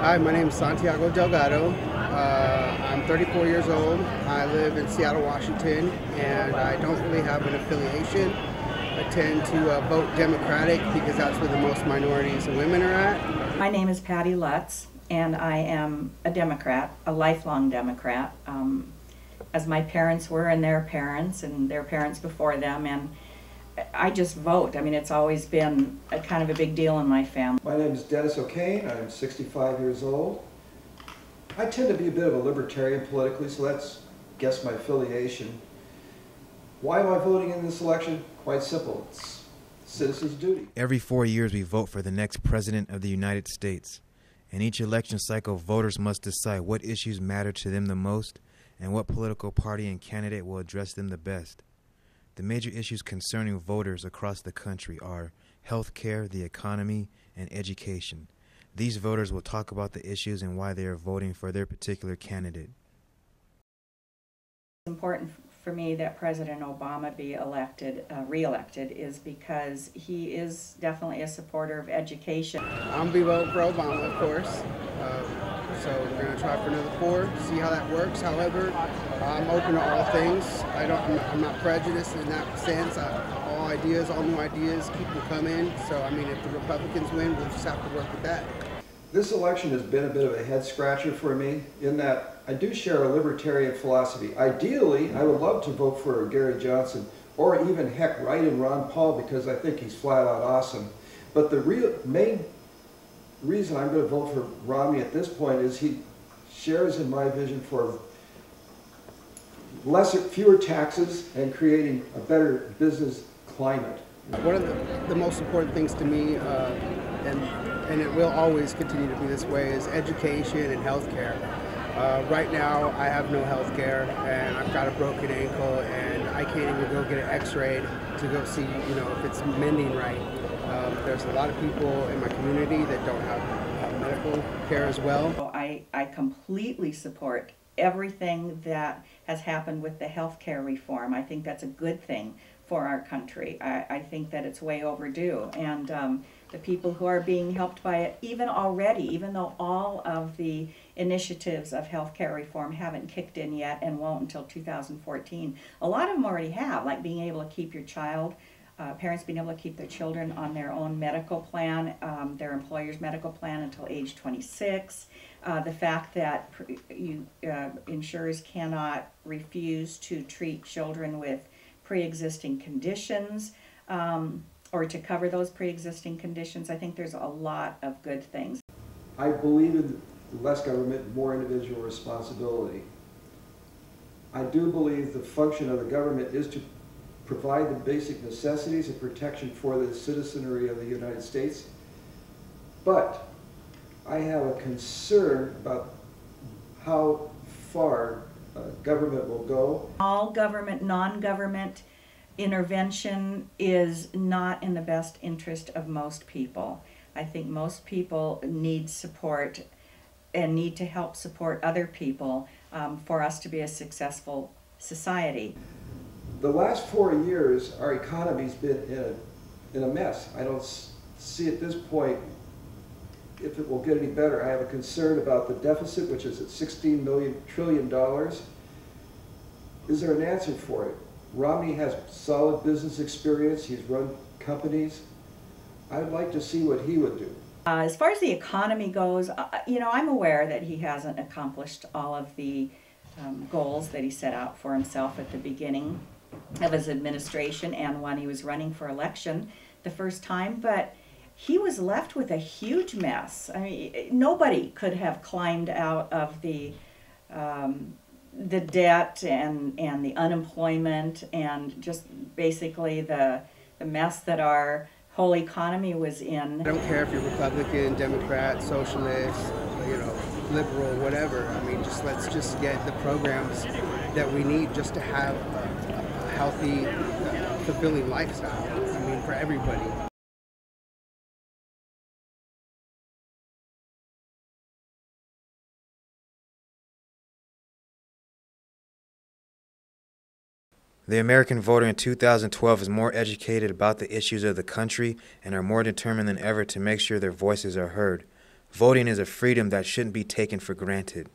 Hi, my name is Santiago Delgado. I'm 34 years old. I live in Seattle, Washington, and I don't really have an affiliation. I tend to vote Democratic because that's where the most minorities and women are at. My name is Patty Lutz, and I am a Democrat, a lifelong Democrat, as my parents were and their parents before them, and I just vote. I mean, it's always been a kind of a big deal in my family. My name is Dennis O'Kane. I'm 65 years old. I tend to be a bit of a libertarian politically, so that's, guess, my affiliation. Why am I voting in this election? Quite simple. It's citizens' duty. Every 4 years we vote for the next president of the United States. In each election cycle, voters must decide what issues matter to them the most and what political party and candidate will address them the best. The major issues concerning voters across the country are health care, the economy, and education. These voters will talk about the issues and why they are voting for their particular candidate. It's important for me that President Obama be re-elected is because he is definitely a supporter of education. I'm going to be voting for Obama, of course. So we're going to try for another 4, see how that works. However, I'm open to all things. I'm not prejudiced in that sense. All ideas, all new ideas, keep them coming. So, I mean, if the Republicans win, we'll just have to work with that. This election has been a bit of a head-scratcher for me in that I do share a libertarian philosophy. Ideally, I would love to vote for Gary Johnson or even, heck, write in Ron Paul because I think he's flat-out awesome. But the main reason I'm going to vote for Romney at this point is he shares in my vision for fewer taxes and creating a better business climate. One of the most important things to me, and it will always continue to be this way, is education and health care. Right now, I have no health care, and I've got a broken ankle, and I can't even go get an x-ray to go see, if it's mending right. There's a lot of people in my community that don't have medical care as well. I completely support everything that has happened with the health care reform. I think that's a good thing for our country. I think that it's way overdue. And the people who are being helped by it, even though all of the initiatives of healthcare reform haven't kicked in yet and won't until 2014, a lot of them already have, like being able to keep your child, parents being able to keep their children on their own medical plan, their employer's medical plan until age 26. The fact that insurers cannot refuse to treat children with pre-existing conditions or to cover those pre-existing conditions. I think there's a lot of good things. I believe in less government, more individual responsibility. I do believe the function of the government is to provide the basic necessities and protection for the citizenry of the United States. But I have a concern about how far government will go. All government, non-government intervention is not in the best interest of most people. I think most people need support and need to help support other people for us to be a successful society. The last 4 years, our economy's been in a mess. I don't see at this point if it will get any better. I have a concern about the deficit, which is at $16 trillion. Is there an answer for it? Romney has solid business experience. He's run companies. I'd like to see what he would do. As far as the economy goes, I'm aware that he hasn't accomplished all of the goals that he set out for himself at the beginning of his administration and when he was running for election the first time, but he was left with a huge mess. I mean, nobody could have climbed out of the debt and the unemployment and just basically the mess that our whole economy was in. I don't care if you're Republican, Democrat, Socialist, liberal, whatever. I mean, let's just get the programs that we need just to have a healthy, fulfilling lifestyle. I mean, for everybody. The American voter in 2012 is more educated about the issues of the country and are more determined than ever to make sure their voices are heard. Voting is a freedom that shouldn't be taken for granted.